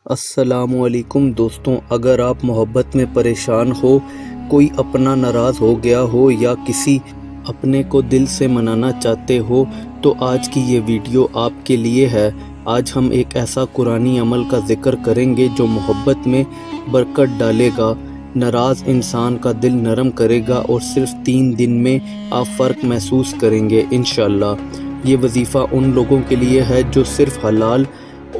السلام علیکم دوستوں، اگر آپ محبت میں پریشان ہو، کوئی اپنا ناراض ہو گیا ہو یا کسی اپنے کو دل سے منانا چاہتے ہو تو آج کی یہ ویڈیو آپ کے لیے ہے۔ آج ہم ایک ایسا قرآنی عمل کا ذکر کریں گے جو محبت میں برکت ڈالے گا، ناراض انسان کا دل نرم کرے گا اور صرف 3 دن میں آپ فرق محسوس کریں گے انشاءاللہ۔ یہ وظیفہ ان لوگوں کے لیے ہے جو صرف حلال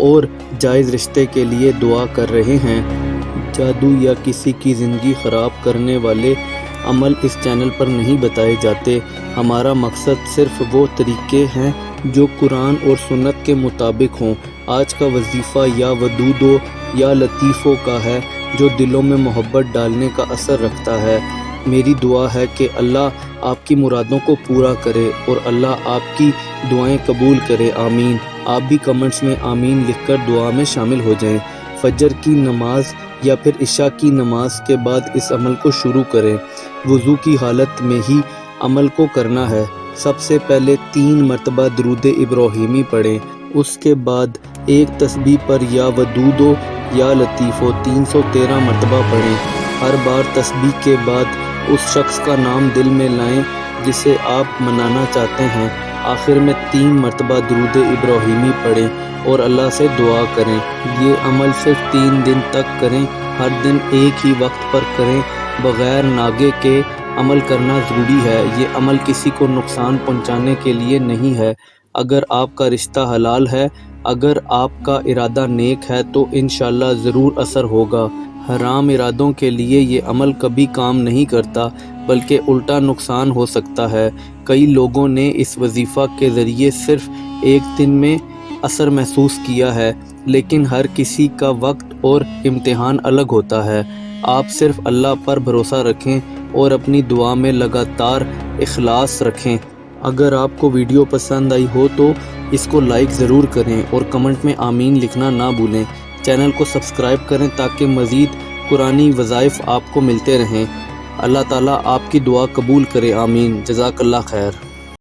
اور جائز رشتے کے لیے دعا کر رہے ہیں۔ جادو یا کسی کی زندگی خراب کرنے والے عمل اس چینل پر نہیں بتائے جاتے۔ ہمارا مقصد صرف وہ طریقے ہیں جو قرآن اور سنت کے مطابق ہوں۔ آج کا وظیفہ یا ودودو یا لطیفوں کا ہے جو دلوں میں محبت ڈالنے کا اثر رکھتا ہے۔ میری دعا ہے کہ اللہ آپ کی مرادوں کو پورا کرے اور اللہ آپ کی دعائیں قبول کرے، آمین۔ آپ بھی کمنٹس میں آمین لکھ کر دعا میں شامل ہو جائیں۔ فجر کی نماز یا پھر عشاء کی نماز کے بعد اس عمل کو شروع کریں۔ وضو کی حالت میں ہی عمل کو کرنا ہے۔ سب سے پہلے 3 مرتبہ درود ابراہیمی پڑھیں، اس کے بعد ایک تسبیح پر یا ودودو یا لطیفو 313 مرتبہ پڑھیں۔ ہر بار تسبیح کے بعد اس شخص کا نام دل میں لائیں جسے آپ منانا چاہتے ہیں۔ آخر میں 3 مرتبہ درود ابراہیمی پڑھیں اور اللہ سے دعا کریں۔ یہ عمل صرف 3 دن تک کریں، ہر دن ایک ہی وقت پر کریں، بغیر ناغے کے عمل کرنا ضروری ہے۔ یہ عمل کسی کو نقصان پہنچانے کے لیے نہیں ہے۔ اگر آپ کا رشتہ حلال ہے، اگر آپ کا ارادہ نیک ہے تو انشاءاللہ ضرور اثر ہوگا۔ حرام ارادوں کے لیے یہ عمل کبھی کام نہیں کرتا بلکہ الٹا نقصان ہو سکتا ہے۔ کئی لوگوں نے اس وظیفہ کے ذریعے صرف ایک دن میں اثر محسوس کیا ہے، لیکن ہر کسی کا وقت اور امتحان الگ ہوتا ہے۔ آپ صرف اللہ پر بھروسہ رکھیں اور اپنی دعا میں لگاتار اخلاص رکھیں۔ اگر آپ کو ویڈیو پسند آئی ہو تو اس کو لائک ضرور کریں اور کمنٹ میں آمین لکھنا نہ بھولیں۔ چینل کو سبسکرائب کریں تاکہ مزید قرآنی وظائف آپ کو ملتے رہیں۔ اللہ تعالیٰ آپ کی دعا قبول کرے، آمین۔ جزاک اللہ خیر۔